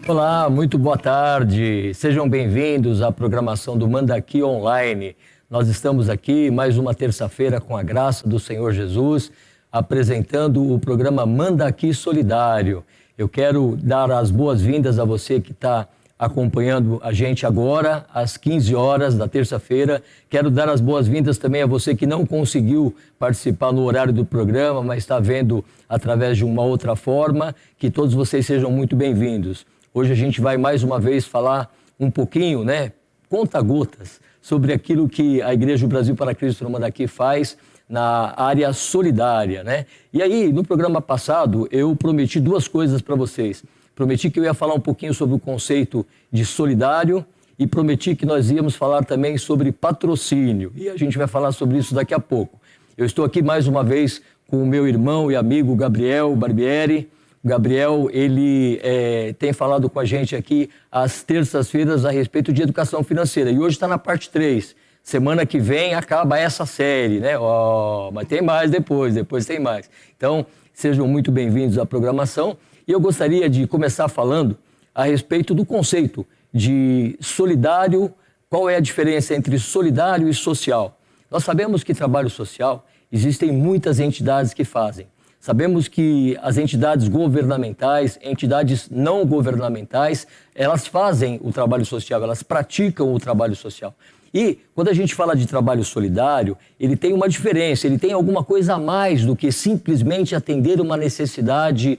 Olá, muito boa tarde. Sejam bem-vindos à programação do Manda Aqui Online. Nós estamos aqui mais uma terça-feira com a graça do Senhor Jesus, apresentando o programa Manda Aqui Solidário. Eu quero dar as boas-vindas a você que está acompanhando a gente agora, às 15 horas da terça-feira. Quero dar as boas-vindas também a você que não conseguiu participar no horário do programa, mas está vendo através de uma outra forma. Que todos vocês sejam muito bem-vindos. Hoje a gente vai mais uma vez falar um pouquinho, conta-gotas, sobre aquilo que a Igreja do Brasil para Cristo no Manda Aqui faz na área solidária, E aí, no programa passado, eu prometi duas coisas para vocês. Prometi que eu ia falar um pouquinho sobre o conceito de solidário e prometi que nós íamos falar também sobre patrocínio. E a gente vai falar sobre isso daqui a pouco. Eu estou aqui mais uma vez com o meu irmão e amigo Gabriel Barbieri. O Gabriel, ele tem falado com a gente aqui às terças-feiras a respeito de educação financeira. E hoje está na parte 3. Semana que vem acaba essa série, mas tem mais depois tem mais. Então, sejam muito bem-vindos à programação. E eu gostaria de começar falando a respeito do conceito de solidário. Qual é a diferença entre solidário e social? Nós sabemos que trabalho social existem muitas entidades que fazem. Sabemos que as entidades governamentais, entidades não governamentais, elas fazem o trabalho social, elas praticam o trabalho social. E quando a gente fala de trabalho solidário, ele tem uma diferença, ele tem alguma coisa a mais do que simplesmente atender uma necessidade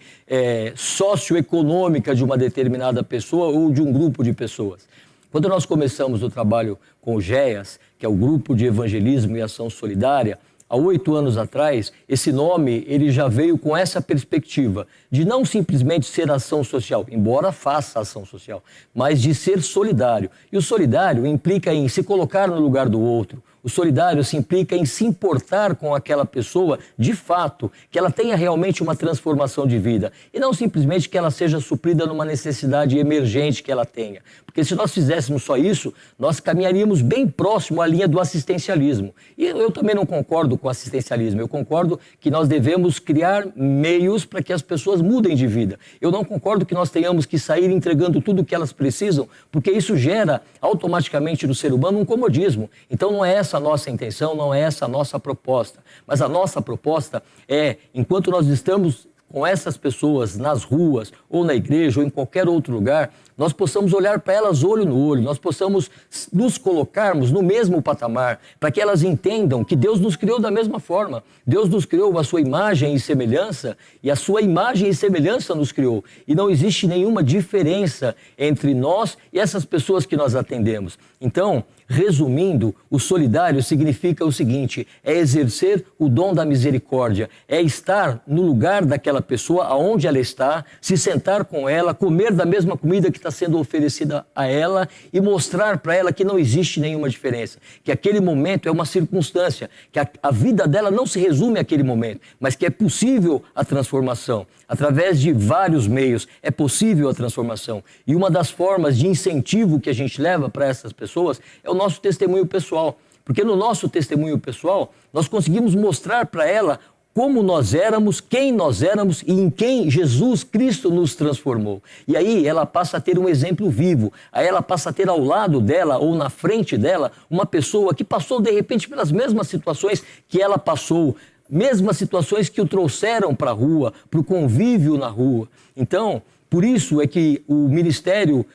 socioeconômica de uma determinada pessoa ou de um grupo de pessoas. Quando nós começamos o trabalho com o GEAS, que é o Grupo de Evangelismo e Ação Solidária, há 8 anos atrás, esse nome ele já veio com essa perspectiva de não simplesmente ser ação social, embora faça ação social, mas de ser solidário. E o solidário implica em se colocar no lugar do outro. O solidário se implica em se importar com aquela pessoa de fato, que ela tenha realmente uma transformação de vida e não simplesmente que ela seja suprida numa necessidade emergente que ela tenha. Porque se nós fizéssemos só isso, nós caminharíamos bem próximo à linha do assistencialismo. E eu também não concordo com o assistencialismo, eu concordo que nós devemos criar meios para que as pessoas mudem de vida. Eu não concordo que nós tenhamos que sair entregando tudo o que elas precisam, porque isso gera automaticamente no ser humano um comodismo. Então não é essa a nossa intenção, não é essa a nossa proposta. Mas a nossa proposta é, enquanto nós estamos com essas pessoas nas ruas, ou na igreja, ou em qualquer outro lugar, nós possamos olhar para elas olho no olho, nós possamos nos colocarmos no mesmo patamar, para que elas entendam que Deus nos criou da mesma forma. Deus nos criou a sua imagem e semelhança, e a sua imagem e semelhança nos criou. E não existe nenhuma diferença entre nós e essas pessoas que nós atendemos. Então, resumindo, o solidário significa o seguinte: é exercer o dom da misericórdia, é estar no lugar daquela pessoa, aonde ela está, se sentar com ela, comer da mesma comida que está sendo oferecida a ela e mostrar para ela que não existe nenhuma diferença, que aquele momento é uma circunstância, que a vida dela não se resume àquele momento, mas que é possível a transformação. Através de vários meios é possível a transformação. E uma das formas de incentivo que a gente leva para essas pessoas é o nosso testemunho pessoal. Porque no nosso testemunho pessoal, nós conseguimos mostrar para ela como nós éramos, quem nós éramos e em quem Jesus Cristo nos transformou. E aí ela passa a ter um exemplo vivo, aí ela passa a ter ao lado dela ou na frente dela uma pessoa que passou de repente pelas mesmas situações que ela passou, mesmas situações que o trouxeram para a rua, para o convívio na rua. Então, por isso é que o ministério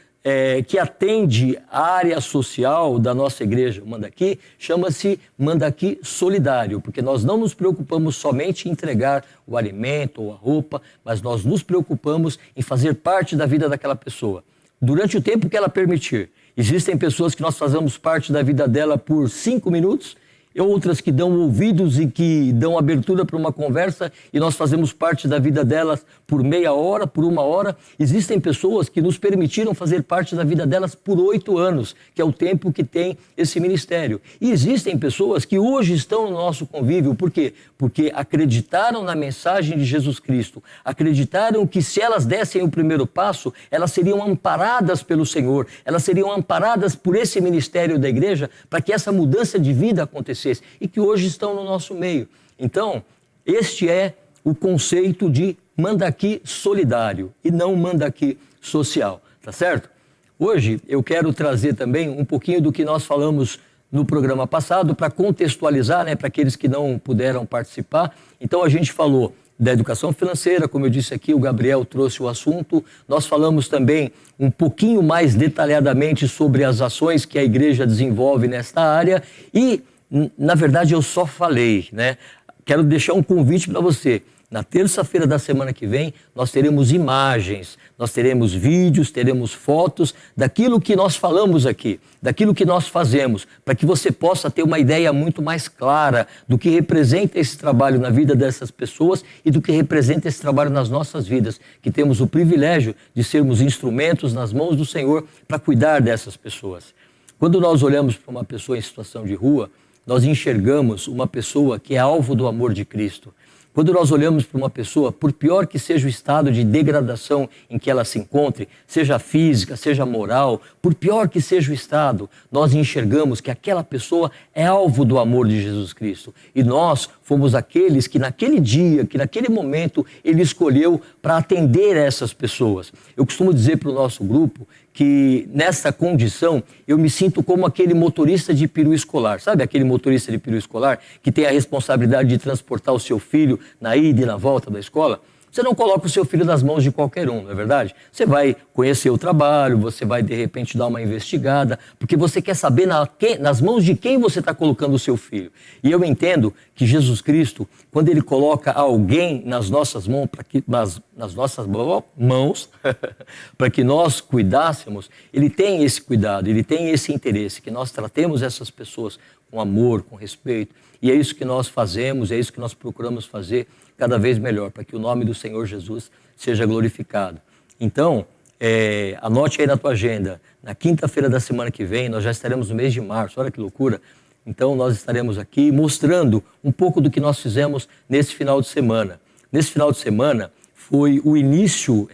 que atende a área social da nossa igreja, o Manda Aqui, chama-se Manda Aqui Solidário, porque nós não nos preocupamos somente em entregar o alimento ou a roupa, mas nós nos preocupamos em fazer parte da vida daquela pessoa, durante o tempo que ela permitir. Existem pessoas que nós fazemos parte da vida dela por 5 minutos, e outras que dão ouvidos e que dão abertura para uma conversa e nós fazemos parte da vida delas por meia hora, por 1 hora. Existem pessoas que nos permitiram fazer parte da vida delas por 8 anos, que é o tempo que tem esse ministério. E existem pessoas que hoje estão no nosso convívio. Por quê? Porque acreditaram na mensagem de Jesus Cristo, acreditaram que se elas dessem o primeiro passo, elas seriam amparadas pelo Senhor, elas seriam amparadas por esse ministério da igreja para que essa mudança de vida acontecesse. E que hoje estão no nosso meio. Então, este é o conceito de Manda Aqui solidário e não Manda Aqui social. tá certo? Hoje eu quero trazer também um pouquinho do que nós falamos no programa passado para contextualizar, né, para aqueles que não puderam participar. Então a gente falou da educação financeira, como eu disse aqui, o Gabriel trouxe o assunto. Nós falamos também um pouquinho mais detalhadamente sobre as ações que a igreja desenvolve nesta área e, na verdade, eu só falei, né? Quero deixar um convite para você. Na terça-feira da semana que vem, nós teremos imagens, nós teremos vídeos, teremos fotos daquilo que nós falamos aqui, daquilo que nós fazemos, para que você possa ter uma ideia muito mais clara do que representa esse trabalho na vida dessas pessoas e do que representa esse trabalho nas nossas vidas, que temos o privilégio de sermos instrumentos nas mãos do Senhor para cuidar dessas pessoas. Quando nós olhamos para uma pessoa em situação de rua, nós enxergamos uma pessoa que é alvo do amor de Cristo. Quando nós olhamos para uma pessoa, por pior que seja o estado de degradação em que ela se encontre, seja física, seja moral, por pior que seja o estado, nós enxergamos que aquela pessoa é alvo do amor de Jesus Cristo. E nós fomos aqueles que naquele dia, que naquele momento, Ele escolheu para atender essas pessoas. Eu costumo dizer para o nosso grupo que nessa condição eu me sinto como aquele motorista de peru escolar. Sabe aquele motorista de peru escolar que tem a responsabilidade de transportar o seu filho na ida e na volta da escola? Você não coloca o seu filho nas mãos de qualquer um, não é verdade? Você vai conhecer o trabalho, você vai de repente dar uma investigada, porque você quer saber nas mãos de quem você está colocando o seu filho. E eu entendo que Jesus Cristo, quando Ele coloca alguém nas nossas mãos, para que nós cuidássemos, Ele tem esse cuidado, Ele tem esse interesse, que nós tratemos essas pessoas com amor, com respeito. E é isso que nós fazemos, é isso que nós procuramos fazer cada vez melhor, para que o nome do Senhor Jesus seja glorificado. Então, anote aí na tua agenda, na quinta-feira da semana que vem, nós já estaremos no mês de março, olha que loucura. Então, nós estaremos aqui mostrando um pouco do que nós fizemos nesse final de semana. Nesse final de semana foi o início,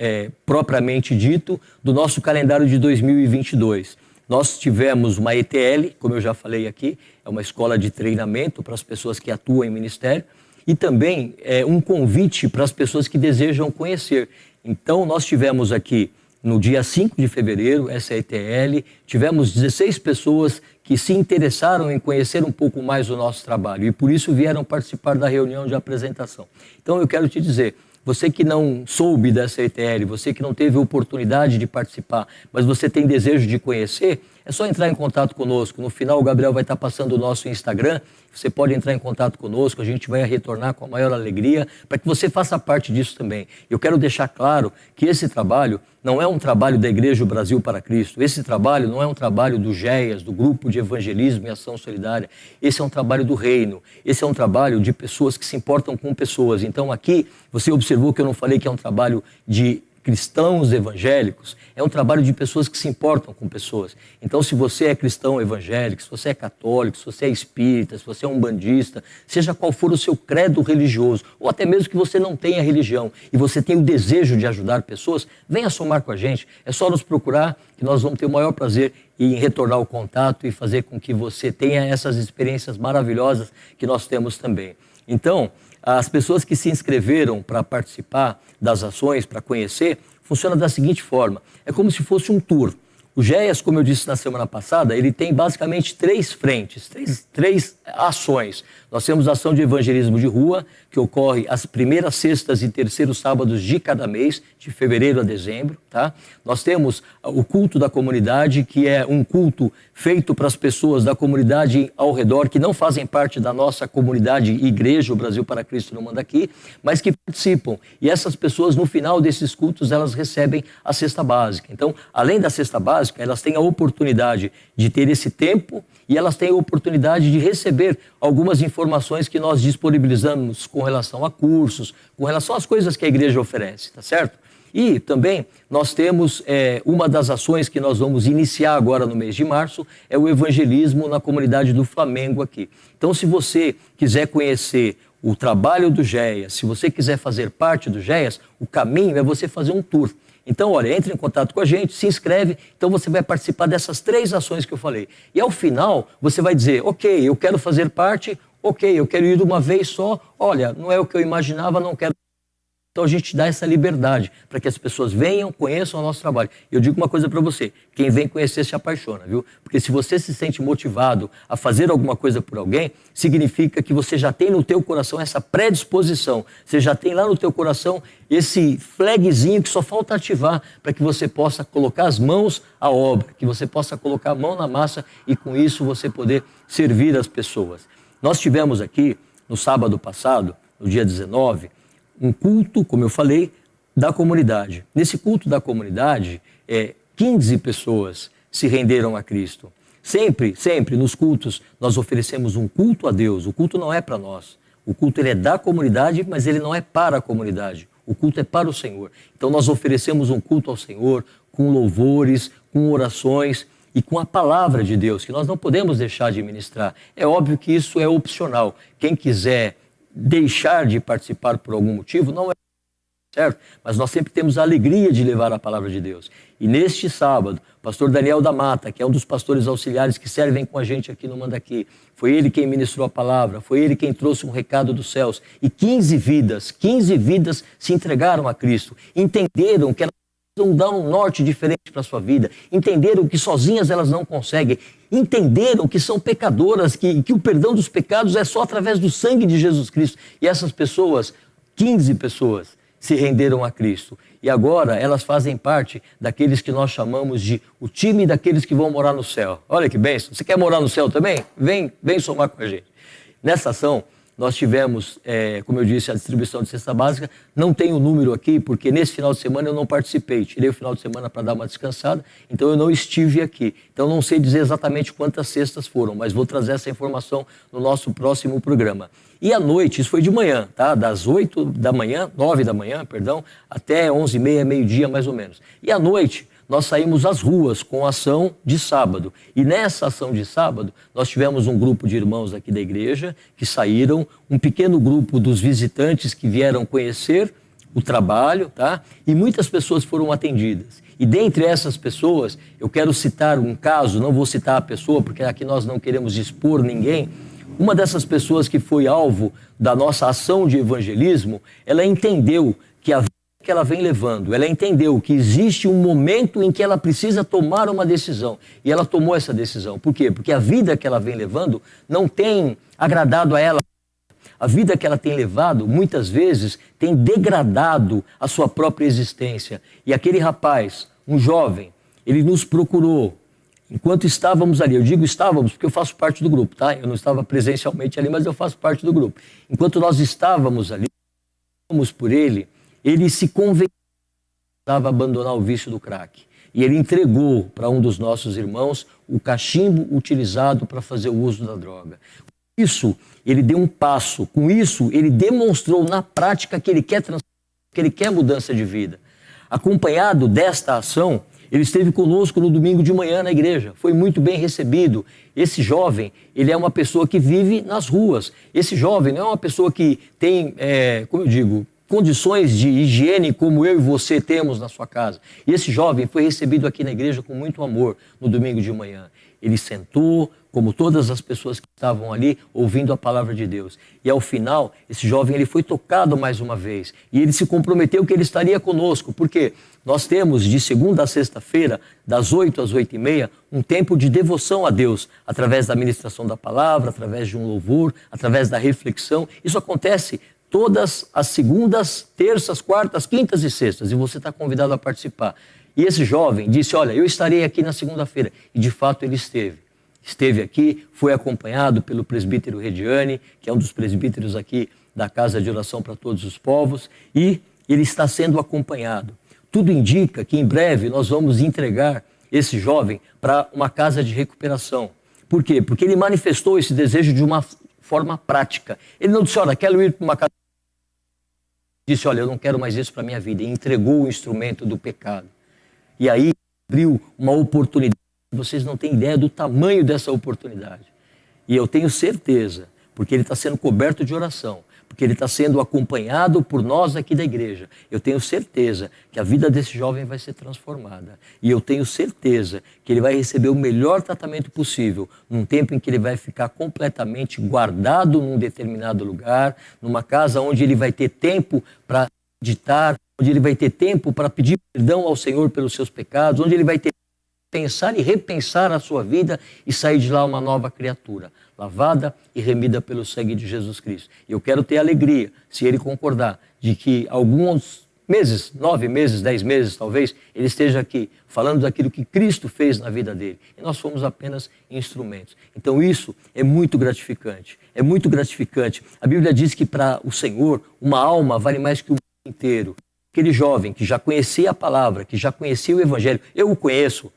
propriamente dito, do nosso calendário de 2022. Nós tivemos uma ETL, como eu já falei aqui, é uma escola de treinamento para as pessoas que atuam em ministério, e também um convite para as pessoas que desejam conhecer. Então, nós tivemos aqui, no dia 5 de fevereiro, essa ETL, tivemos 16 pessoas que se interessaram em conhecer um pouco mais o nosso trabalho e por isso vieram participar da reunião de apresentação. Então, eu quero te dizer, você que não soube dessa ETL, você que não teve oportunidade de participar, mas você tem desejo de conhecer, é só entrar em contato conosco. No final, o Gabriel vai estar passando o nosso Instagram. Você pode entrar em contato conosco, a gente vai retornar com a maior alegria para que você faça parte disso também. Eu quero deixar claro que esse trabalho não é um trabalho da Igreja Brasil para Cristo. Esse trabalho não é um trabalho do GEAS, do Grupo de Evangelismo e Ação Solidária. Esse é um trabalho do Reino. Esse é um trabalho de pessoas que se importam com pessoas. Então aqui, você observou que eu não falei que é um trabalho de cristãos evangélicos, é um trabalho de pessoas que se importam com pessoas. Então, se você é cristão evangélico, se você é católico, se você é espírita, se você é umbandista, seja qual for o seu credo religioso, ou até mesmo que você não tenha religião, e você tem o desejo de ajudar pessoas, venha somar com a gente. É só nos procurar que nós vamos ter o maior prazer em retornar o contato e fazer com que você tenha essas experiências maravilhosas que nós temos também. Então, as pessoas que se inscreveram para participar das ações, para conhecer, funciona da seguinte forma. É como se fosse um tour. O GEAS, como eu disse na semana passada, ele tem basicamente três frentes, três ações. Nós temos a ação de evangelismo de rua, que ocorre às primeiras sextas e terceiros sábados de cada mês, de fevereiro a dezembro. Tá? Nós temos o culto da comunidade, que é um culto feito para as pessoas da comunidade ao redor, que não fazem parte da nossa comunidade Igreja, o Brasil para Cristo não manda aqui, mas que participam. E essas pessoas, no final desses cultos, elas recebem a cesta básica. Então, além da cesta básica, elas têm a oportunidade de ter esse tempo e elas têm a oportunidade de receber algumas informações que nós disponibilizamos com relação a cursos, com relação às coisas que a igreja oferece, tá certo? E também nós temos uma das ações que nós vamos iniciar agora no mês de março, é o evangelismo na comunidade do Flamengo aqui. Então, se você quiser conhecer o trabalho do GEAS, se você quiser fazer parte do GEAS, o caminho é você fazer um tour. Então, olha, entre em contato com a gente, se inscreve, então você vai participar dessas três ações que eu falei. E ao final, você vai dizer, ok, eu quero fazer parte, ok, eu quero ir uma vez só, olha, não é o que eu imaginava, não quero. Então a gente dá essa liberdade para que as pessoas venham, conheçam o nosso trabalho. E eu digo uma coisa para você, quem vem conhecer se apaixona, viu? Porque se você se sente motivado a fazer alguma coisa por alguém, significa que você já tem no teu coração essa predisposição, você já tem lá no teu coração esse flagzinho que só falta ativar para que você possa colocar as mãos à obra, que você possa colocar a mão na massa e com isso você poder servir as pessoas. Nós tivemos aqui, no sábado passado, no dia 19, um culto, como eu falei, da comunidade. Nesse culto da comunidade, 15 pessoas se renderam a Cristo. Sempre nos cultos, nós oferecemos um culto a Deus. O culto não é para nós. O culto ele é da comunidade, mas ele não é para a comunidade. O culto é para o Senhor. Então nós oferecemos um culto ao Senhor com louvores, com orações e com a palavra de Deus, que nós não podemos deixar de ministrar. É óbvio que isso é opcional. Quem quiser deixar de participar por algum motivo, não é certo, mas nós sempre temos a alegria de levar a palavra de Deus. E neste sábado, o pastor Daniel da Mata, que é um dos pastores auxiliares que servem com a gente aqui no Mandaqui, foi ele quem ministrou a palavra, foi ele quem trouxe um recado dos céus. E 15 vidas se entregaram a Cristo, entenderam que elas precisam dar um norte diferente para a sua vida, entenderam que sozinhas elas não conseguem, entenderam que são pecadoras, que o perdão dos pecados é só através do sangue de Jesus Cristo. E essas pessoas, 15 pessoas, se renderam a Cristo. E agora elas fazem parte daqueles que nós chamamos de o time daqueles que vão morar no céu. Olha que bênção. Você quer morar no céu também? Vem somar com a gente. Nessa ação, nós tivemos, como eu disse, a distribuição de cesta básica. Não tenho o número aqui, porque nesse final de semana eu não participei. Tirei o final de semana para dar uma descansada, então eu não estive aqui. Então não sei dizer exatamente quantas cestas foram, mas vou trazer essa informação no nosso próximo programa. E à noite, isso foi de manhã, tá? Das 9 da manhã, até 11h30, meio-dia mais ou menos. E à noite, nós saímos às ruas com a ação de sábado. E nessa ação de sábado, nós tivemos um grupo de irmãos aqui da igreja que saíram, um pequeno grupo dos visitantes que vieram conhecer o trabalho, tá? E muitas pessoas foram atendidas. E dentre essas pessoas, eu quero citar um caso, não vou citar a pessoa, porque aqui nós não queremos expor ninguém. Uma dessas pessoas que foi alvo da nossa ação de evangelismo, ela entendeu que a vida que ela vem levando, ela entendeu que existe um momento em que ela precisa tomar uma decisão. E ela tomou essa decisão. Por quê? Porque a vida que ela vem levando não tem agradado a ela. A vida que ela tem levado, muitas vezes, tem degradado a sua própria existência. E aquele rapaz, um jovem, ele nos procurou. Enquanto estávamos ali, eu digo estávamos porque eu faço parte do grupo, tá? Eu não estava presencialmente ali, mas eu faço parte do grupo. Enquanto nós estávamos ali, por ele se convenceu a abandonar o vício do crack. E ele entregou para um dos nossos irmãos o cachimbo utilizado para fazer o uso da droga. Com isso, ele deu um passo. Com isso, ele demonstrou na prática que ele quer transformação, que ele quer mudança de vida. Acompanhado desta ação, ele esteve conosco no domingo de manhã na igreja, foi muito bem recebido. Esse jovem, ele é uma pessoa que vive nas ruas. Esse jovem não é uma pessoa que tem, como eu digo, condições de higiene como eu e você temos na sua casa. E esse jovem foi recebido aqui na igreja com muito amor no domingo de manhã. Ele sentou, como todas as pessoas que estavam ali, ouvindo a palavra de Deus. E ao final, esse jovem ele foi tocado mais uma vez. E ele se comprometeu que ele estaria conosco. Por quê? Nós temos de segunda a sexta-feira, das 8 às 8h30, um tempo de devoção a Deus, através da ministração da palavra, através de um louvor, através da reflexão. Isso acontece todas as segundas, terças, quartas, quintas e sextas. E você está convidado a participar. E esse jovem disse, olha, eu estarei aqui na segunda-feira. E de fato ele esteve. Esteve aqui, foi acompanhado pelo presbítero Rediane, que é um dos presbíteros aqui da Casa de Oração para Todos os Povos, e ele está sendo acompanhado. Tudo indica que em breve nós vamos entregar esse jovem para uma casa de recuperação. Por quê? Porque ele manifestou esse desejo de uma forma prática. Ele não disse, olha, quero ir para uma casa. Ele disse, olha, eu não quero mais isso para a minha vida. E entregou o instrumento do pecado. E aí abriu uma oportunidade. Vocês não têm ideia do tamanho dessa oportunidade. E eu tenho certeza, porque ele está sendo coberto de oração, porque ele está sendo acompanhado por nós aqui da igreja. Eu tenho certeza que a vida desse jovem vai ser transformada. E eu tenho certeza que ele vai receber o melhor tratamento possível, num tempo em que ele vai ficar completamente guardado num determinado lugar, numa casa onde ele vai ter tempo para meditar, onde ele vai ter tempo para pedir perdão ao Senhor pelos seus pecados, onde ele vai ter pensar e repensar a sua vida e sair de lá uma nova criatura, lavada e remida pelo sangue de Jesus Cristo. E eu quero ter alegria, se ele concordar, de que alguns meses, 9 meses, 10 meses talvez, ele esteja aqui falando daquilo que Cristo fez na vida dele. E nós fomos apenas instrumentos. Então isso é muito gratificante. É muito gratificante. A Bíblia diz que para o Senhor, uma alma vale mais que o mundo inteiro. Aquele jovem que já conhecia a palavra, que já conhecia o Evangelho, eu o conheço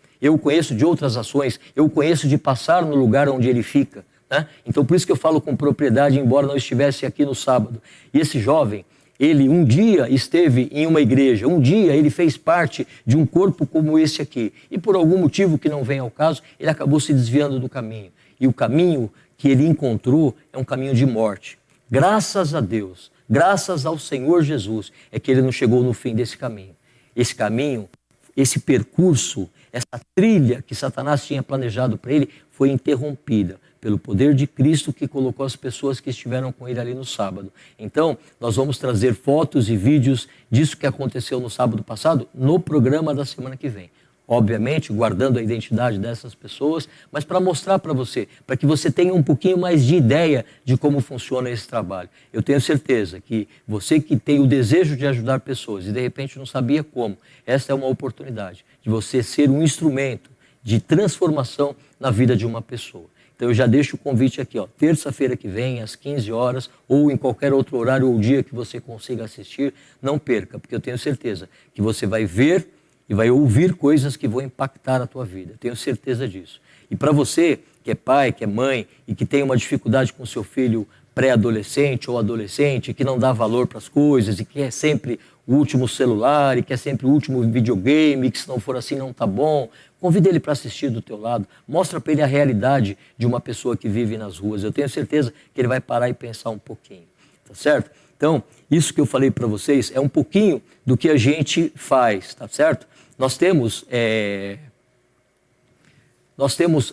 de outras ações, eu o conheço de passar no lugar onde ele fica. Né? Então por isso que eu falo com propriedade, embora não estivesse aqui no sábado. E esse jovem, ele um dia esteve em uma igreja, um dia ele fez parte de um corpo como esse aqui. E por algum motivo que não vem ao caso, ele acabou se desviando do caminho. E o caminho que ele encontrou é um caminho de morte. Graças a Deus, graças ao Senhor Jesus, é que ele não chegou no fim desse caminho. Esse caminho, esse percurso, essa trilha que Satanás tinha planejado para ele foi interrompida pelo poder de Cristo que colocou as pessoas que estiveram com ele ali no sábado. Então, nós vamos trazer fotos e vídeos disso que aconteceu no sábado passado no programa da semana que vem. Obviamente, guardando a identidade dessas pessoas, mas para mostrar para você, para que você tenha um pouquinho mais de ideia de como funciona esse trabalho. Eu tenho certeza que você que tem o desejo de ajudar pessoas e de repente não sabia como, essa é uma oportunidade de você ser um instrumento de transformação na vida de uma pessoa. Então eu já deixo o convite aqui, ó, terça-feira que vem, às 15 horas, ou em qualquer outro horário ou dia que você consiga assistir, não perca, porque eu tenho certeza que você vai ver e vai ouvir coisas que vão impactar a tua vida. Tenho certeza disso. E para você que é pai, que é mãe e que tem uma dificuldade com seu filho pré-adolescente ou adolescente, que não dá valor para as coisas e que é sempre o último celular e que é sempre o último videogame, que se não for assim não tá bom, convida ele para assistir do teu lado, mostra para ele a realidade de uma pessoa que vive nas ruas. Eu tenho certeza que ele vai parar e pensar um pouquinho, tá certo? Então, isso que eu falei para vocês é um pouquinho do que a gente faz, tá certo? Nós temos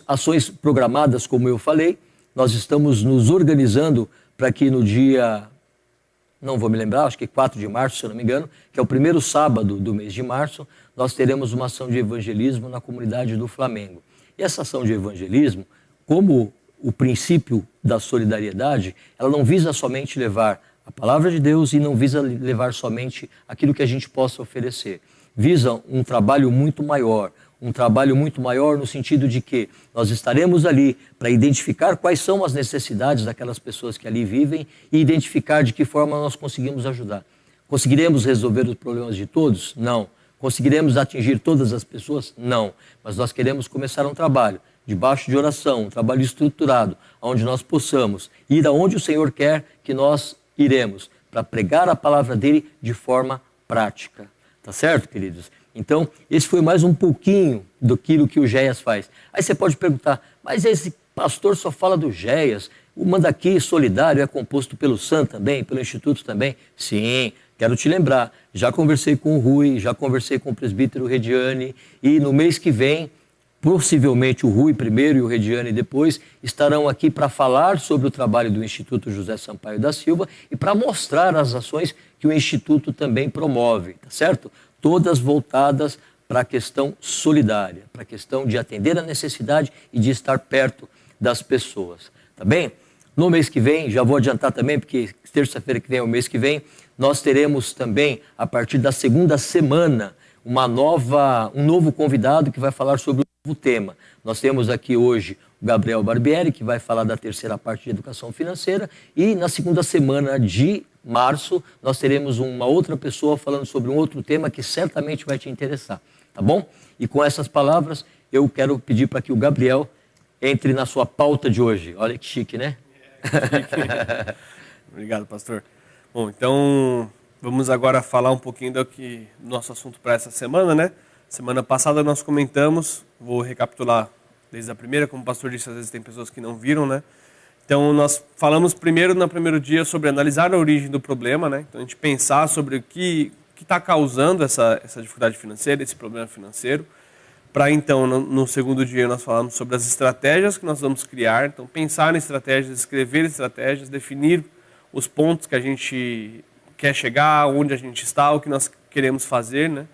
ações programadas, como eu falei, nós estamos nos organizando para que no dia, não vou me lembrar, acho que 4 de março, se eu não me engano, que é o primeiro sábado do mês de março, nós teremos uma ação de evangelismo na comunidade do Flamengo. E essa ação de evangelismo, como o princípio da solidariedade, ela não visa somente levar a palavra de Deus e não visa levar somente aquilo que a gente possa oferecer. Visa um trabalho muito maior no sentido de que nós estaremos ali para identificar quais são as necessidades daquelas pessoas que ali vivem e identificar de que forma nós conseguimos ajudar. Conseguiremos resolver os problemas de todos? Não. Conseguiremos atingir todas as pessoas? Não. Mas nós queremos começar um trabalho debaixo de oração, um trabalho estruturado, onde nós possamos ir aonde o Senhor quer que nós iremos, para pregar a palavra dele de forma prática. Tá certo, queridos? Então, esse foi mais um pouquinho daquilo que o GEAS faz. Aí você pode perguntar, mas esse pastor só fala do GEAS, o Mandaqui Solidário é composto pelo SAM também, pelo Instituto também? Sim, quero te lembrar, já conversei com o Rui, já conversei com o presbítero Rediane, e no mês que vem, possivelmente o Rui primeiro e o Rediane depois, estarão aqui para falar sobre o trabalho do Instituto José Sampaio da Silva e para mostrar as ações que o Instituto também promove, tá certo? Todas voltadas para a questão solidária, para a questão de atender a necessidade e de estar perto das pessoas, tá bem? No mês que vem, já vou adiantar também, porque terça-feira que vem é o mês que vem, nós teremos também, a partir da segunda semana, um novo convidado que vai falar sobre um novo tema. Nós temos aqui hoje o Gabriel Barbieri, que vai falar da terceira parte de educação financeira, e na segunda semana de março nós teremos uma outra pessoa falando sobre um outro tema que certamente vai te interessar, tá bom? E com essas palavras, eu quero pedir para que o Gabriel entre na sua pauta de hoje. Olha que chique, né? Chique. Obrigado, pastor. Bom, então vamos agora falar um pouquinho do nosso assunto para essa semana, né? Semana passada nós comentamos, vou recapitular desde a primeira, como o pastor disse, às vezes tem pessoas que não viram, né? Então nós falamos no primeiro dia sobre analisar a origem do problema, né? Então a gente pensar sobre o que está causando essa dificuldade financeira, esse problema financeiro. Para então, no segundo dia, nós falamos sobre as estratégias que nós vamos criar. Então pensar em estratégias, escrever estratégias, definir os pontos que a gente quer chegar, onde a gente está, o que nós queremos fazer, né?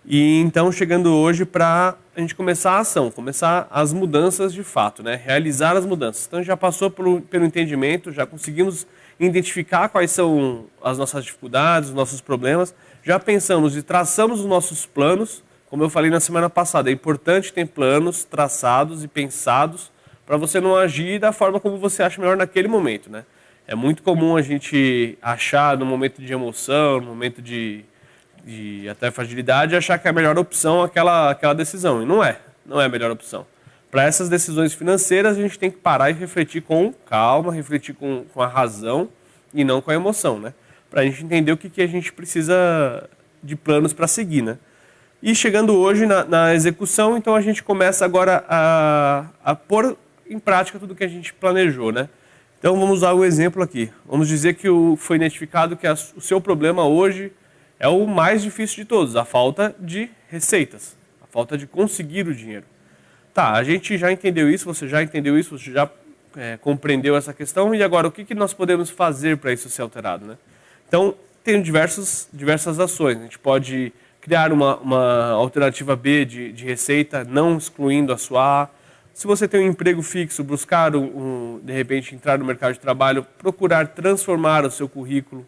E então chegando hoje para a gente começar a ação, começar as mudanças de fato, né? Realizar as mudanças. Então já passou pelo entendimento, já conseguimos identificar quais são as nossas dificuldades, os nossos problemas, já pensamos e traçamos os nossos planos. Como eu falei na semana passada, é importante ter planos traçados e pensados para você não agir da forma como você acha melhor naquele momento, né? É muito comum a gente achar no momento de emoção, no momento de até fragilidade, achar que é a melhor opção aquela decisão. E não é a melhor opção. Para essas decisões financeiras, a gente tem que parar e refletir com calma, refletir com a razão e não com a emoção, né? Para a gente entender o que a gente precisa de planos para seguir, né? E chegando hoje na execução, então a gente começa agora a pôr em prática tudo que a gente planejou, né? Então vamos usar um exemplo aqui. Vamos dizer que foi identificado que o seu problema hoje é o mais difícil de todos, a falta de receitas, a falta de conseguir o dinheiro. Tá, a gente já entendeu isso, você já entendeu isso, você já compreendeu essa questão, e agora o que nós podemos fazer para isso ser alterado, né? Então, tem diversas ações. A gente pode criar uma alternativa B de receita, não excluindo a sua A. Se você tem um emprego fixo, buscar, de repente, entrar no mercado de trabalho, procurar transformar o seu currículo,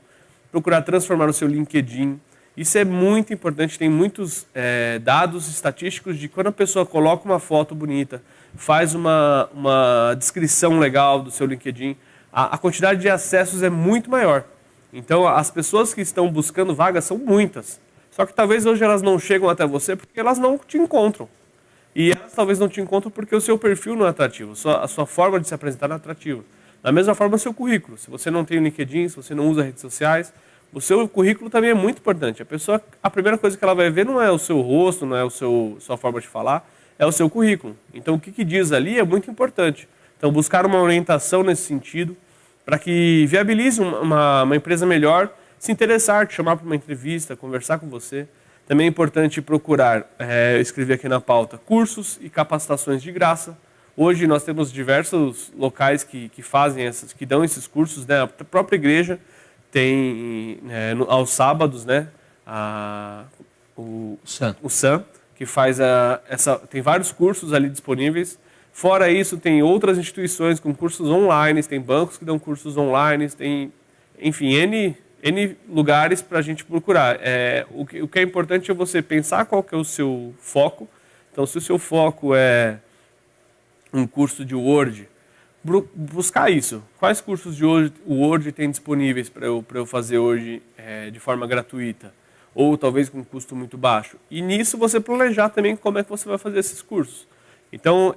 procurar transformar o seu LinkedIn. Isso é muito importante, tem muitos dados estatísticos de quando a pessoa coloca uma foto bonita, faz uma descrição legal do seu LinkedIn, a quantidade de acessos é muito maior. Então, as pessoas que estão buscando vagas são muitas. Só que talvez hoje elas não chegam até você porque elas não te encontram. E elas talvez não te encontram porque o seu perfil não é atrativo, a sua forma de se apresentar não é atrativa. Da mesma forma, o seu currículo. Se você não tem o LinkedIn, se você não usa redes sociais, o seu currículo também é muito importante. A primeira coisa que ela vai ver não é o seu rosto, não é sua forma de falar, é o seu currículo. Então, o que diz ali é muito importante. Então, buscar uma orientação nesse sentido para que viabilize uma empresa melhor, se interessar, te chamar para uma entrevista, conversar com você. Também é importante procurar, eu escrevi aqui na pauta, cursos e capacitações de graça. Hoje nós temos diversos locais que fazem que dão esses cursos, né? A própria igreja tem aos sábados, né? O SAM, que faz tem vários cursos ali disponíveis. Fora isso, tem outras instituições com cursos online, tem bancos que dão cursos online, tem, enfim, N lugares para a gente procurar. O que é importante é você pensar qual que é o seu foco. Então, se o seu foco é um curso de Word, buscar isso. Quais cursos de Word tem disponíveis para eu fazer hoje de forma gratuita? Ou talvez com um custo muito baixo. E nisso você planejar também como é que você vai fazer esses cursos. Então,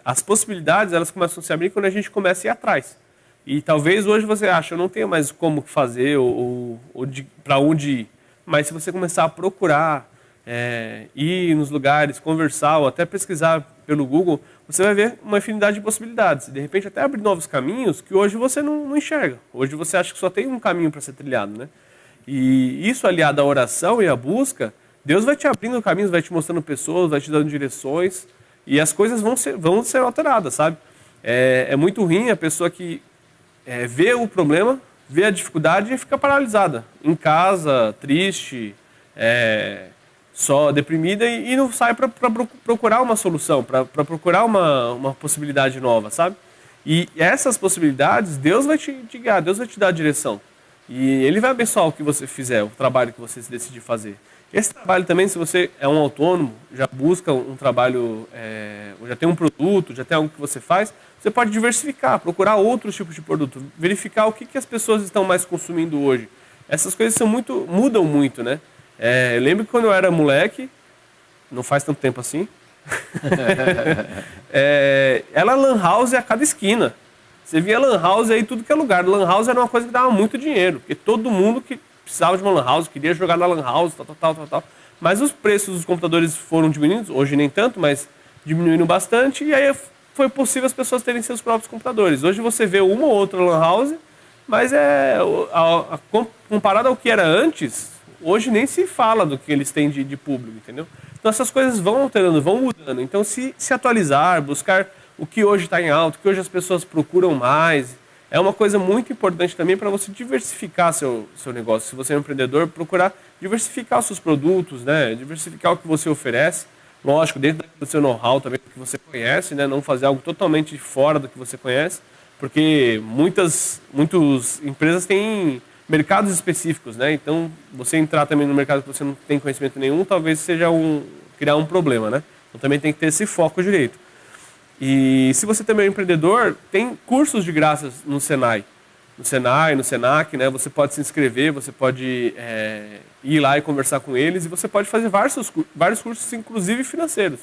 as possibilidades elas começam a se abrir quando a gente começa a ir atrás. E talvez hoje você ache, eu não tenho mais como fazer ou para onde ir. Mas se você começar a procurar, ir nos lugares, conversar ou até pesquisar pelo Google, você vai ver uma infinidade de possibilidades. De repente até abrir novos caminhos que hoje você não enxerga. Hoje você acha que só tem um caminho para ser trilhado, né? E isso aliado à oração e à busca, Deus vai te abrindo caminhos, vai te mostrando pessoas, vai te dando direções e as coisas vão ser alteradas, sabe? É muito ruim a pessoa que vê o problema, vê a dificuldade e fica paralisada. Em casa, triste, só deprimida e não sai para procurar uma solução, para procurar uma possibilidade nova, sabe? E essas possibilidades, Deus vai te guiar, Deus vai te dar a direção. E Ele vai abençoar o que você fizer, o trabalho que você se decidir fazer. Esse trabalho também, se você é um autônomo, já busca um trabalho, já tem um produto, já tem algo que você faz, você pode diversificar, procurar outros tipos de produto, verificar o que as pessoas estão mais consumindo hoje. Essas coisas mudam muito, né? Eu lembro que quando eu era moleque, não faz tanto tempo assim, era lan house a cada esquina. Você via lan house aí tudo que é lugar. Lan house era uma coisa que dava muito dinheiro, porque todo mundo que precisava de uma lan house, queria jogar na lan house, tal. Mas os preços dos computadores foram diminuindo, hoje nem tanto, mas diminuindo bastante, e aí foi possível as pessoas terem seus próprios computadores. Hoje você vê uma ou outra lan house, mas comparado ao que era antes, hoje nem se fala do que eles têm de público, entendeu? Então essas coisas vão alterando, vão mudando. Então se atualizar, buscar o que hoje está em alta, o que hoje as pessoas procuram mais, é uma coisa muito importante também para você diversificar seu negócio. Se você é um empreendedor, procurar diversificar os seus produtos, né? Diversificar o que você oferece. Lógico, dentro do seu know-how também, do que você conhece, né? Não fazer algo totalmente fora do que você conhece, porque muitas empresas têm mercados específicos, né? Então, você entrar também no mercado que você não tem conhecimento nenhum, talvez seja criar um problema, né? Então, também tem que ter esse foco direito. E se você também é um empreendedor, tem cursos de graça no Senai. No Senai, no Senac, né? Você pode se inscrever, você pode ir lá e conversar com eles, e você pode fazer vários cursos, inclusive financeiros.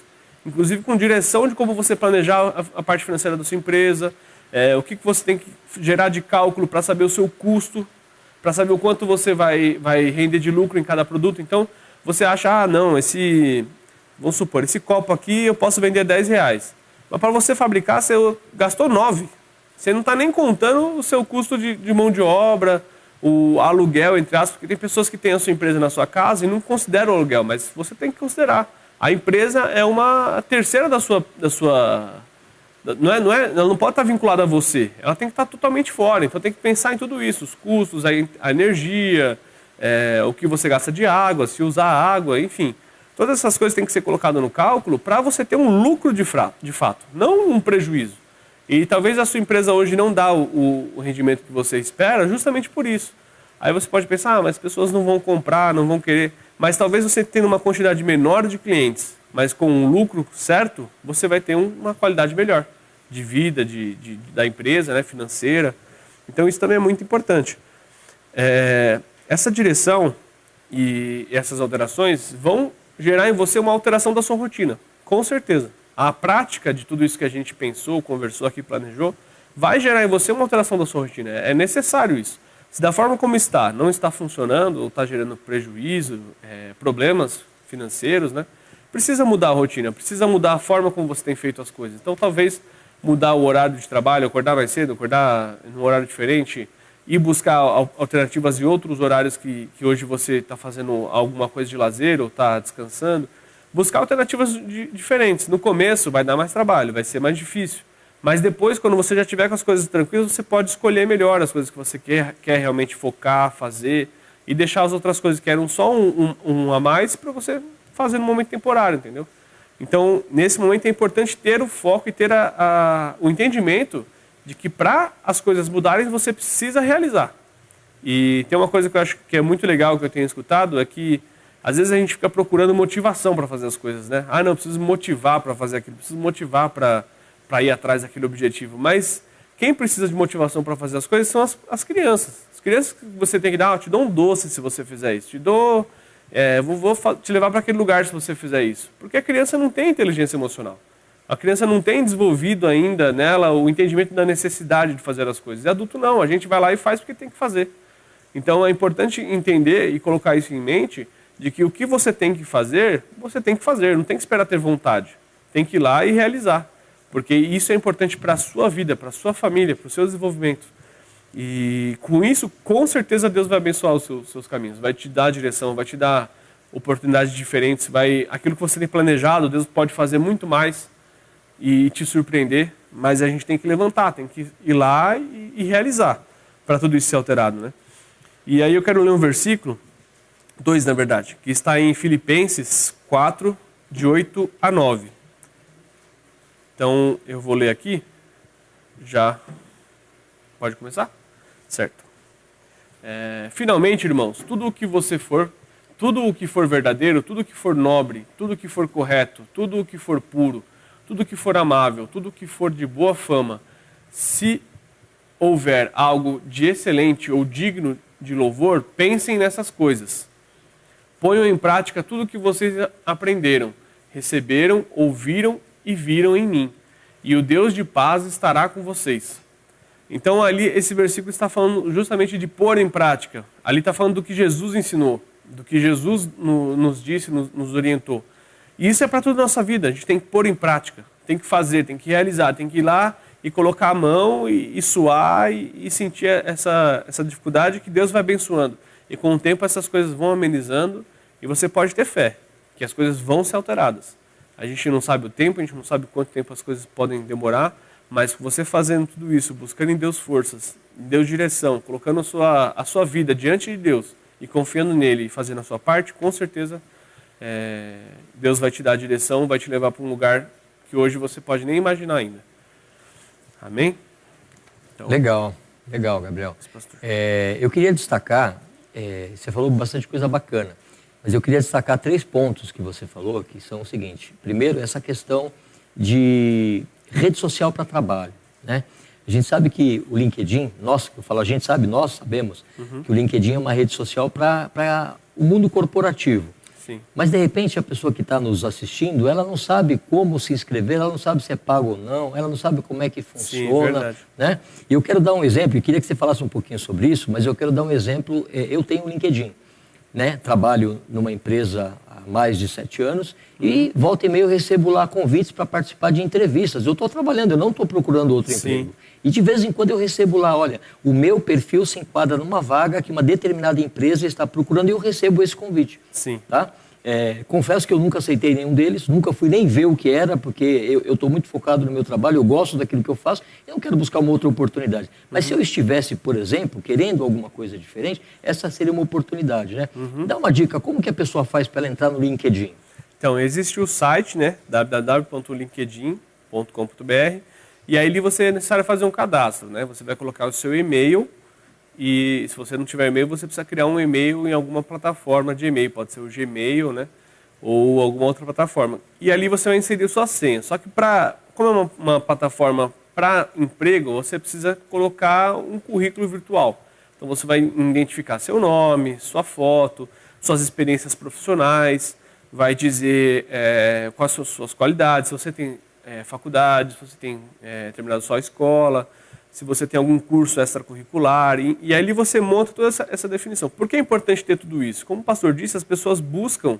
Inclusive com direção de como você planejar a parte financeira da sua empresa, o que você tem que gerar de cálculo para saber o seu custo, para saber o quanto você vai render de lucro em cada produto. Então, você acha, não, vamos supor, esse copo aqui eu posso vender R$10. Mas para você fabricar, você gastou 9. Você não está nem contando o seu custo de mão de obra, o aluguel, entre aspas, porque tem pessoas que têm a sua empresa na sua casa e não consideram o aluguel, mas você tem que considerar. A empresa é uma terceira da sua ela não pode estar vinculada a você, ela tem que estar totalmente fora, então tem que pensar em tudo isso, os custos, a energia, o que você gasta de água, se usar água, enfim. Todas essas coisas têm que ser colocadas no cálculo para você ter um lucro de fato, não um prejuízo. E talvez a sua empresa hoje não dá o rendimento que você espera justamente por isso. Aí você pode pensar, mas as pessoas não vão comprar, não vão querer. Mas talvez você tendo uma quantidade menor de clientes, mas com um lucro certo, você vai ter uma qualidade melhor de vida da empresa, né, financeira. Então isso também é muito importante. Essa direção e essas alterações vão gerar em você uma alteração da sua rotina, com certeza. A prática de tudo isso que a gente pensou, conversou aqui, planejou, vai gerar em você uma alteração da sua rotina. É necessário isso. Se da forma como não está funcionando ou está gerando prejuízo, problemas financeiros, né, precisa mudar a rotina, precisa mudar a forma como você tem feito as coisas. Então, talvez mudar o horário de trabalho, acordar mais cedo, acordar num horário diferente e buscar alternativas e outros horários que hoje você está fazendo alguma coisa de lazer ou está descansando. Buscar alternativas diferentes. No começo vai dar mais trabalho, vai ser mais difícil. Mas depois, quando você já tiver com as coisas tranquilas, você pode escolher melhor as coisas que você quer realmente focar, fazer e deixar as outras coisas que eram só um a mais para você fazer no momento temporário, entendeu? Então, nesse momento é importante ter o foco e ter o entendimento de que para as coisas mudarem, você precisa realizar. E tem uma coisa que eu acho que é muito legal que eu tenho escutado, é que às vezes a gente fica procurando motivação para fazer as coisas, né? Não, eu preciso motivar para fazer aquilo, preciso motivar para ir atrás daquele objetivo. Mas quem precisa de motivação para fazer as coisas são as crianças. As crianças que você tem que dar, eu te dou um doce se você fizer isso, vou te levar para aquele lugar se você fizer isso. Porque a criança não tem inteligência emocional. A criança não tem desenvolvido ainda nela o entendimento da necessidade de fazer as coisas. E adulto não, a gente vai lá e faz porque tem que fazer. Então é importante entender e colocar isso em mente, de que o que você tem que fazer, não tem que esperar ter vontade. Tem que ir lá e realizar. Porque isso é importante para a sua vida, para a sua família, para o seu desenvolvimento. E com isso, com certeza Deus vai abençoar os seus caminhos, vai te dar direção, vai te dar oportunidades diferentes, aquilo que você tem planejado, Deus pode fazer muito mais e te surpreender, mas a gente tem que levantar, tem que ir lá e realizar para tudo isso ser alterado, né? E aí eu quero ler um versículo, 2 na verdade, que está em Filipenses 4, de 8 a 9. Então eu vou ler aqui, já pode começar? Certo. Finalmente, irmãos, tudo o que for verdadeiro, tudo o que for nobre, tudo o que for correto, tudo o que for puro, tudo o que for amável, tudo o que for de boa fama, se houver algo de excelente ou digno de louvor, pensem nessas coisas. Ponham em prática tudo o que vocês aprenderam, receberam, ouviram e viram em mim. E o Deus de paz estará com vocês. Então ali esse versículo está falando justamente de pôr em prática. Ali está falando do que Jesus ensinou, do que Jesus nos disse, nos orientou. E isso é para toda a nossa vida, a gente tem que pôr em prática, tem que fazer, tem que realizar, tem que ir lá e colocar a mão e suar e sentir essa dificuldade que Deus vai abençoando. E com o tempo essas coisas vão amenizando e você pode ter fé, que as coisas vão ser alteradas. A gente não sabe o tempo, a gente não sabe quanto tempo as coisas podem demorar, Mas você fazendo tudo isso, buscando em Deus forças, em Deus direção, colocando a sua vida diante de Deus e confiando nele e fazendo a sua parte, com certeza Deus vai te dar a direção, vai te levar para um lugar que hoje você pode nem imaginar ainda. Amém? Então, Legal, Gabriel. Eu queria destacar, você falou bastante coisa bacana, mas eu queria destacar 3 pontos que você falou, que são o seguinte. Primeiro, essa questão de rede social para trabalho, né? A gente sabe que o LinkedIn, nós sabemos que o LinkedIn é uma rede social para o mundo corporativo. Sim. Mas, de repente, a pessoa que está nos assistindo, ela não sabe como se inscrever, ela não sabe se é pago ou não, ela não sabe como é que funciona. Sim, né? E eu quero dar um exemplo, e queria que você falasse um pouquinho sobre isso, mas eu quero dar um exemplo. Eu tenho um LinkedIn, né? Trabalho numa empresa há mais de 7 anos e volta e meia eu recebo lá convites para participar de entrevistas. Eu estou trabalhando, eu não estou procurando outro emprego. E de vez em quando eu recebo lá, olha, o meu perfil se enquadra numa vaga que uma determinada empresa está procurando e eu recebo esse convite. Sim. Tá? Confesso que eu nunca aceitei nenhum deles, nunca fui nem ver o que era, porque eu estou muito focado no meu trabalho, eu gosto daquilo que eu faço, eu não quero buscar uma outra oportunidade. Mas se eu estivesse, por exemplo, querendo alguma coisa diferente, essa seria uma oportunidade, né? Dá uma dica, como que a pessoa faz para ela entrar no LinkedIn? Então, existe o site, né, www.linkedin.com.br, e aí ali você é necessário fazer um cadastro, né? Você vai colocar o seu e-mail, e se você não tiver e-mail, você precisa criar um e-mail em alguma plataforma de e-mail, pode ser o Gmail, né, ou alguma outra plataforma. E ali você vai inserir sua senha. Só que como é uma plataforma para emprego, você precisa colocar um currículo virtual. Então você vai identificar seu nome, sua foto, suas experiências profissionais, vai dizer quais são as suas qualidades, se você tem faculdade, se você tem terminado sua escola, se você tem algum curso extracurricular, e ali você monta toda essa definição. Por que é importante ter tudo isso? Como o pastor disse, as pessoas buscam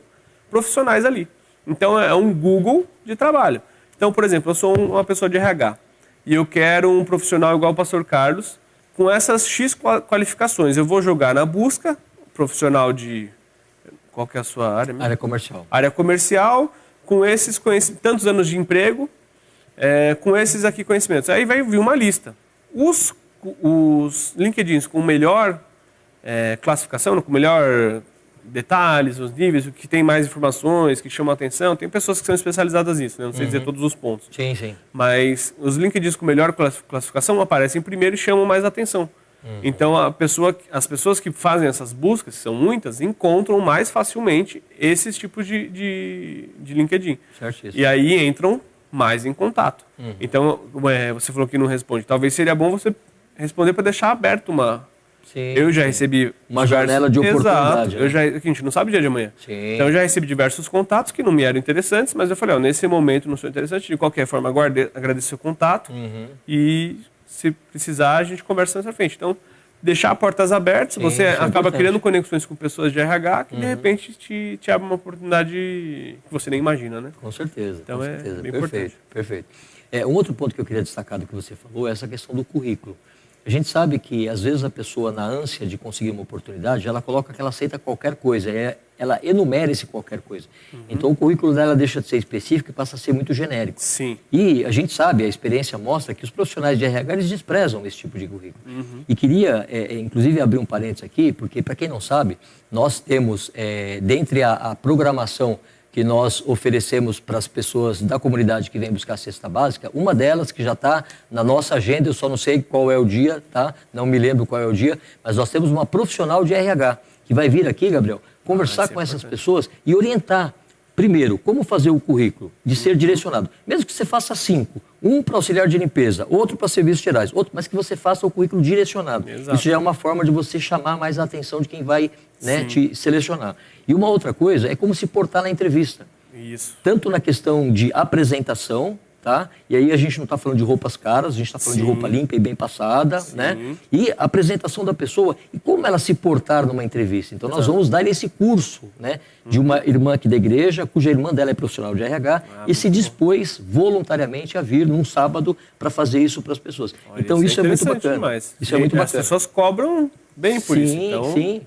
profissionais ali. Então é um Google de trabalho. Então, por exemplo, eu sou uma pessoa de RH e eu quero um profissional igual o pastor Carlos, com essas X qualificações. Eu vou jogar na busca, profissional de... Qual que é a sua área mesmo? Área comercial. Área comercial, com esses tantos anos de emprego, com esses aqui conhecimentos. Aí vai vir uma lista. Os LinkedIns com melhor classificação, com melhor detalhes, os níveis, o que tem mais informações, que chamam a atenção, tem pessoas que são especializadas nisso, né? Não sei dizer todos os pontos. Sim, sim. Mas os LinkedIns com melhor classificação aparecem primeiro e chamam mais atenção. Então, as pessoas que fazem essas buscas, que são muitas, encontram mais facilmente esses tipos de LinkedIn. Certíssimo. E aí entram mais em contato. Então, você falou que não responde. Talvez seria bom você responder para deixar aberto uma... Sim, eu já recebi... uma janela de oportunidade. Exato. Né? A gente não sabe o dia de amanhã. Sim. Então, eu já recebi diversos contatos que não me eram interessantes, mas eu falei, nesse momento não sou interessante. De qualquer forma, agradeço o contato e... se precisar, a gente conversa mais à frente. Então, deixar portas abertas, sim, você acaba criando conexões com pessoas de RH que, de repente, te abre uma oportunidade que você nem imagina, né? Com certeza. Então, com certeza. Bem Perfeito, importante. perfeito. Um outro ponto que eu queria destacar do que você falou é essa questão do currículo. A gente sabe que, às vezes, a pessoa, na ânsia de conseguir uma oportunidade, ela coloca que ela aceita qualquer coisa, ela enumera esse qualquer coisa. Então, o currículo dela deixa de ser específico e passa a ser muito genérico. Sim. E a gente sabe, a experiência mostra que os profissionais de RH, eles desprezam esse tipo de currículo. E queria, inclusive, abrir um parênteses aqui, porque, para quem não sabe, nós temos, dentre a programação que nós oferecemos para as pessoas da comunidade que vêm buscar a cesta básica, uma delas que já está na nossa agenda, eu só não sei qual é o dia, tá? Não me lembro qual é o dia, mas nós temos uma profissional de RH que vai vir aqui, Gabriel, conversar com essas pessoas e orientar, primeiro, como fazer o currículo, de ser direcionado. Mesmo que você faça 5, um para auxiliar de limpeza, outro para serviços gerais, outro, mas que você faça o currículo direcionado. Exato. Isso já é uma forma de você chamar mais a atenção de quem vai, né, te selecionar. E uma outra coisa é como se portar na entrevista. Isso. Tanto na questão de apresentação, tá? E aí a gente não está falando de roupas caras, a gente está falando de roupa limpa e bem passada, né? E a apresentação da pessoa e como ela se portar numa entrevista. Então nós vamos dar esse curso, né? De uma irmã aqui da igreja, cuja irmã dela é profissional de RH e se dispôs voluntariamente a vir num sábado para fazer isso para as pessoas. Olha, então isso é muito bacana. Demais. Isso é muito bacana. As pessoas cobram bem por isso. Então, sim,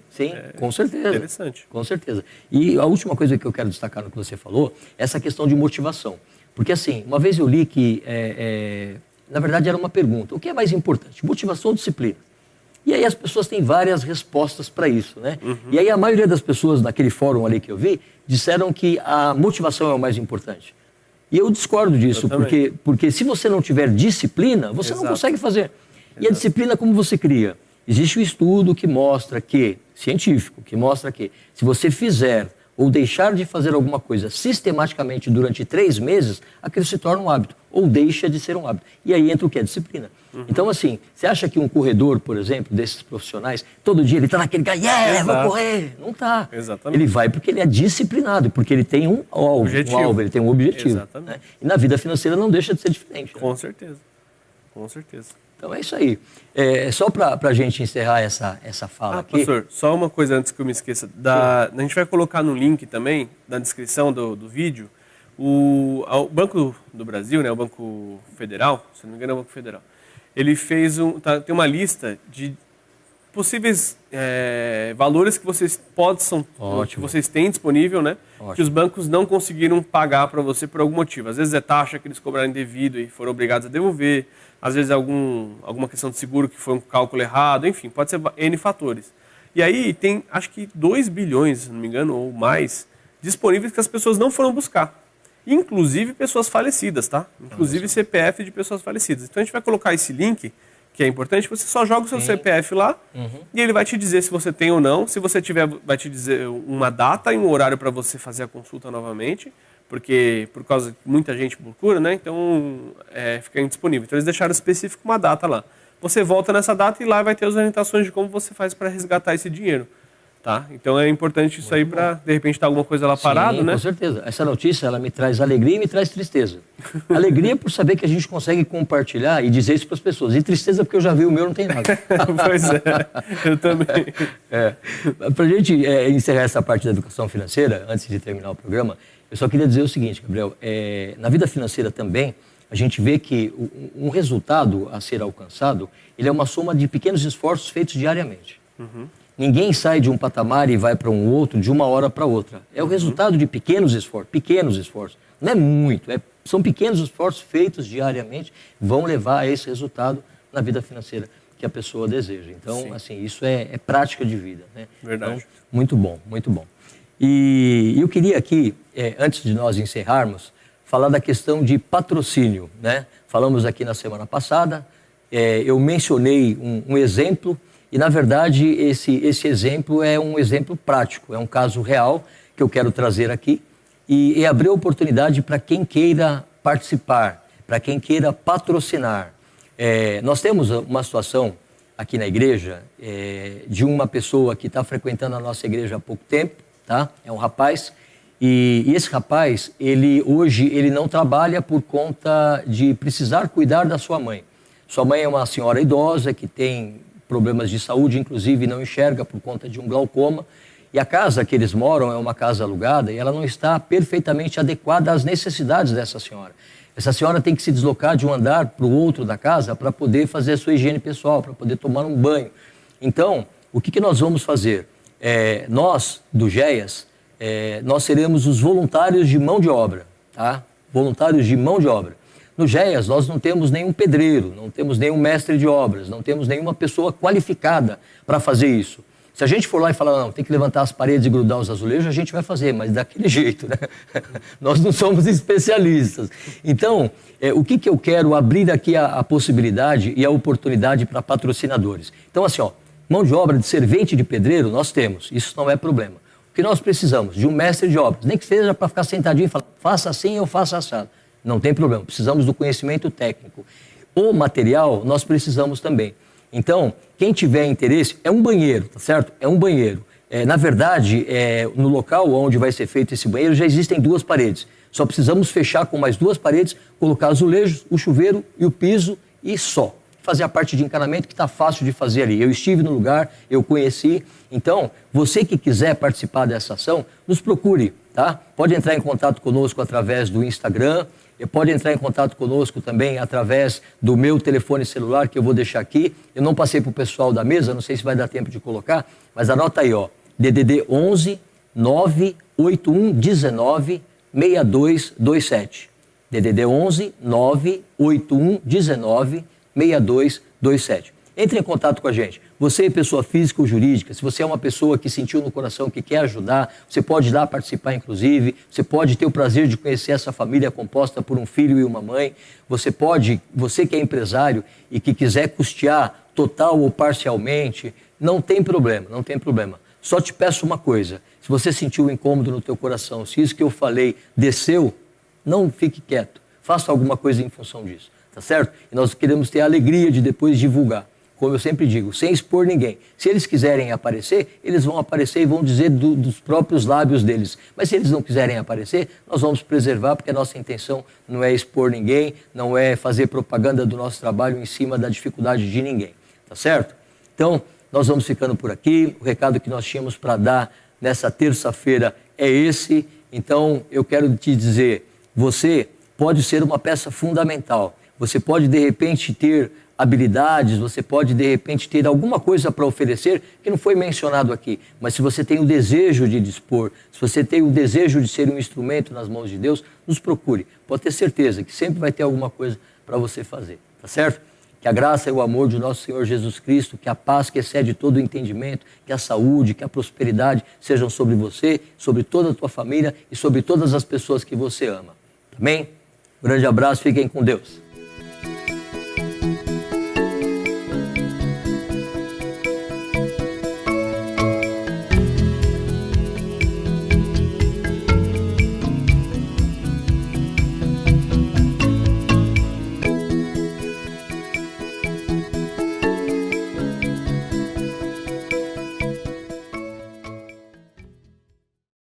com certeza. Interessante. Com certeza. E a última coisa que eu quero destacar no que você falou é essa questão de motivação. Porque, assim, uma vez eu li que Na verdade, era uma pergunta. O que é mais importante, motivação ou disciplina? E aí as pessoas têm várias respostas para isso, né? E aí a maioria das pessoas naquele fórum ali que eu vi, disseram que a motivação é o mais importante. E eu discordo disso, porque se você não tiver disciplina, você não consegue fazer. E a disciplina, como você cria? Existe um estudo que mostra que, científico, que mostra que se você fizer ou deixar de fazer alguma coisa sistematicamente durante 3 meses, aquilo se torna um hábito, ou deixa de ser um hábito. E aí entra o que? A disciplina. Então, assim, você acha que um corredor, por exemplo, desses profissionais, todo dia ele está naquele gás, vou correr. Não está. Ele vai porque ele é disciplinado, porque ele tem um alvo, ele tem um objetivo. Né? E na vida financeira não deixa de ser diferente. Com certeza. Com certeza. Então é isso aí. Só para a gente encerrar essa fala aqui. Pastor, só uma coisa antes que eu me esqueça. A gente vai colocar no link também, na descrição do vídeo, o Banco do Brasil, né, o Banco Federal, se não me engano é o Banco Federal, ele fez tem uma lista de possíveis valores que vocês que vocês têm disponível, né? Que os bancos não conseguiram pagar para você por algum motivo. Às vezes é taxa que eles cobraram indevido e foram obrigados a devolver. Às vezes é alguma questão de seguro que foi um cálculo errado. Enfim, pode ser N fatores. E aí tem, acho que 2 bilhões, se não me engano, ou mais, disponíveis que as pessoas não foram buscar. Inclusive pessoas falecidas, tá? Inclusive CPF de pessoas falecidas. Então a gente vai colocar esse link, que é importante, você só joga o seu CPF lá e ele vai te dizer se você tem ou não. Se você tiver, vai te dizer uma data e um horário para você fazer a consulta novamente, porque por causa que muita gente procura, né? Então fica indisponível. Então eles deixaram específico uma data lá. Você volta nessa data e lá vai ter as orientações de como você faz para resgatar esse dinheiro. Tá? Então é importante isso aí para, de repente, estar alguma coisa lá parado, né? Com certeza. Essa notícia, ela me traz alegria e me traz tristeza. Alegria por saber que a gente consegue compartilhar e dizer isso para as pessoas. E tristeza porque eu já vi o meu, não tem nada. Pois é, eu também. Para a gente encerrar essa parte da educação financeira, antes de terminar o programa, eu só queria dizer o seguinte, Gabriel. Na vida financeira também, a gente vê que um resultado a ser alcançado, ele é uma soma de pequenos esforços feitos diariamente. Ninguém sai de um patamar e vai para um outro de uma hora para outra. É o resultado de pequenos esforços. Não é muito, são pequenos esforços feitos diariamente que vão levar a esse resultado na vida financeira que a pessoa deseja. Então, assim, isso é prática de vida. Né? Verdade. Então, muito bom, muito bom. E eu queria aqui, antes de nós encerrarmos, falar da questão de patrocínio. Né? Falamos aqui na semana passada, eu mencionei um exemplo. E, na verdade, esse exemplo é um exemplo prático, é um caso real que eu quero trazer aqui e abrir oportunidade para quem queira participar, para quem queira patrocinar. Nós temos uma situação aqui na igreja de uma pessoa que está frequentando a nossa igreja há pouco tempo, tá? É um rapaz, e esse rapaz, hoje ele não trabalha por conta de precisar cuidar da sua mãe. Sua mãe é uma senhora idosa que tem problemas de saúde, inclusive não enxerga por conta de um glaucoma. E a casa que eles moram é uma casa alugada e ela não está perfeitamente adequada às necessidades dessa senhora. Essa senhora tem que se deslocar de um andar para o outro da casa para poder fazer a sua higiene pessoal, para poder tomar um banho. Então, o que nós vamos fazer? Nós, do GEAS, nós seremos os voluntários de mão de obra, tá? Voluntários de mão de obra. No GEAS, nós não temos nenhum pedreiro, não temos nenhum mestre de obras, não temos nenhuma pessoa qualificada para fazer isso. Se a gente for lá e falar, não, tem que levantar as paredes e grudar os azulejos, a gente vai fazer, mas daquele jeito, né? Nós não somos especialistas. Então, o que eu quero abrir aqui a possibilidade e a oportunidade para patrocinadores. Então, assim, mão de obra de servente de pedreiro, nós temos, isso não é problema. O que nós precisamos? De um mestre de obras, nem que seja para ficar sentadinho e falar, faça assim ou faça assado. Não tem problema, precisamos do conhecimento técnico. O material, nós precisamos também. Então, quem tiver interesse, é um banheiro, tá certo? É um banheiro. Na verdade, no local onde vai ser feito esse banheiro, já existem 2 paredes. Só precisamos fechar com mais 2 paredes, colocar azulejos, o chuveiro e o piso e só. Fazer a parte de encanamento que está fácil de fazer ali. Eu estive no lugar, eu conheci. Então, você que quiser participar dessa ação, nos procure, tá? Pode entrar em contato conosco através do Instagram, pode entrar em contato conosco também através do meu telefone celular, que eu vou deixar aqui. Eu não passei para o pessoal da mesa, não sei se vai dar tempo de colocar, mas anota aí, DDD 11 981 19 6227. DDD 11 981 19 6227. Entre em contato com a gente. Você, pessoa física ou jurídica, se você é uma pessoa que sentiu no coração que quer ajudar, você pode ir lá participar, inclusive. Você pode ter o prazer de conhecer essa família composta por um filho e uma mãe. Você que é empresário e que quiser custear total ou parcialmente, não tem problema, não tem problema. Só te peço uma coisa, se você sentiu um incômodo no teu coração, se isso que eu falei desceu, não fique quieto, faça alguma coisa em função disso, tá certo? E nós queremos ter a alegria de depois divulgar. Como eu sempre digo, sem expor ninguém. Se eles quiserem aparecer, eles vão aparecer e vão dizer dos próprios lábios deles. Mas se eles não quiserem aparecer, nós vamos preservar, porque a nossa intenção não é expor ninguém, não é fazer propaganda do nosso trabalho em cima da dificuldade de ninguém. Tá certo? Então, nós vamos ficando por aqui. O recado que nós tínhamos para dar nessa terça-feira é esse. Então, eu quero te dizer, você pode ser uma peça fundamental. Você pode, de repente, ter habilidades, você pode, de repente, ter alguma coisa para oferecer que não foi mencionado aqui. Mas se você tem o desejo de dispor, se você tem o desejo de ser um instrumento nas mãos de Deus, nos procure. Pode ter certeza que sempre vai ter alguma coisa para você fazer, tá certo? Que a graça e o amor de nosso Senhor Jesus Cristo, que a paz que excede todo o entendimento, que a saúde, que a prosperidade sejam sobre você, sobre toda a tua família e sobre todas as pessoas que você ama. Amém? Um grande abraço, fiquem com Deus.